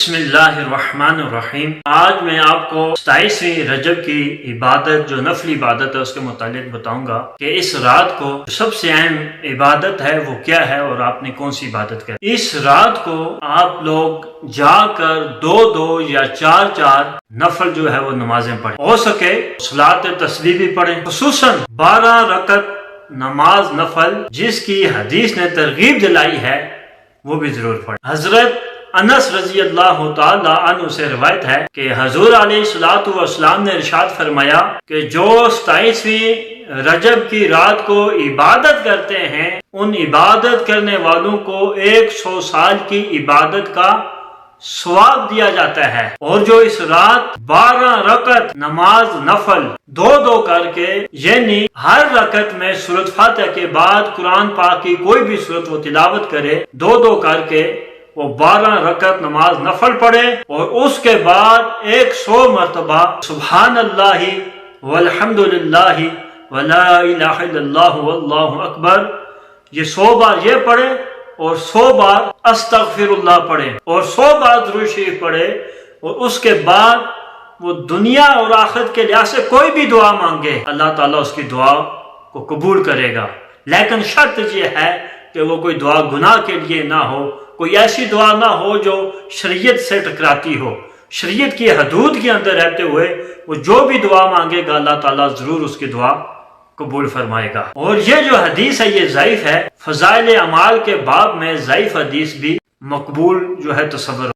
بسم اللہ الرحمن الرحیم۔ آج میں آپ کو 27ویں رجب کی عبادت جو نفلی عبادت ہے اس کے متعلق بتاؤں گا کہ اس رات کو سب سے اہم عبادت ہے وہ کیا ہے اور آپ نے کون سی عبادت کرنی۔ اس رات کو آپ لوگ جا کر دو یا چار نفل جو ہے وہ نمازیں پڑھیں، ہو سکے صلاۃ تسبیح بھی پڑھیں، خصوصاً 12 رکعت نماز نفل جس کی حدیث نے ترغیب دلائی ہے وہ بھی ضرور پڑھیں۔ حضرت انس رضی اللہ تعالی عنہ سے روایت ہے کہ حضور علیہ الصلوۃ والسلام نے ارشاد فرمایا کہ جو 27ویں رجب کی رات کو عبادت کرتے ہیں ان عبادت کرنے والوں کو 100 سال کی عبادت کا ثواب دیا جاتا ہے، اور جو اس رات 12 رکعت نماز نفل دو کر کے، یعنی ہر رکعت میں سورۃ فاتحہ کے بعد قرآن پاک کی کوئی بھی سورت وہ تلاوت کرے، دو کر کے وہ 12 رکعت نماز نفل پڑھے، اور اس کے بعد 100 مرتبہ سبحان اللہ والحمد للہ ولا الہ الا اللہ واللہ اکبر، یہ 100 بار یہ پڑھے اور 100 بار استغفر اللہ پڑھے اور 100 بار درود شریف پڑھے، اور اس کے بعد وہ دنیا اور آخرت کے لحاظ سے کوئی بھی دعا مانگے اللہ تعالیٰ اس کی دعا کو قبول کرے گا، لیکن شرط یہ ہے کہ وہ کوئی دعا گناہ کے لیے نہ ہو، کوئی ایسی دعا نہ ہو جو شریعت سے ٹکراتی ہو، شریعت کی حدود کے اندر رہتے ہوئے وہ جو بھی دعا مانگے گا اللہ تعالیٰ ضرور اس کی دعا قبول فرمائے گا۔ اور یہ جو حدیث ہے یہ ضعیف ہے، فضائل اعمال کے باب میں ضعیف حدیث بھی مقبول جو ہے تصور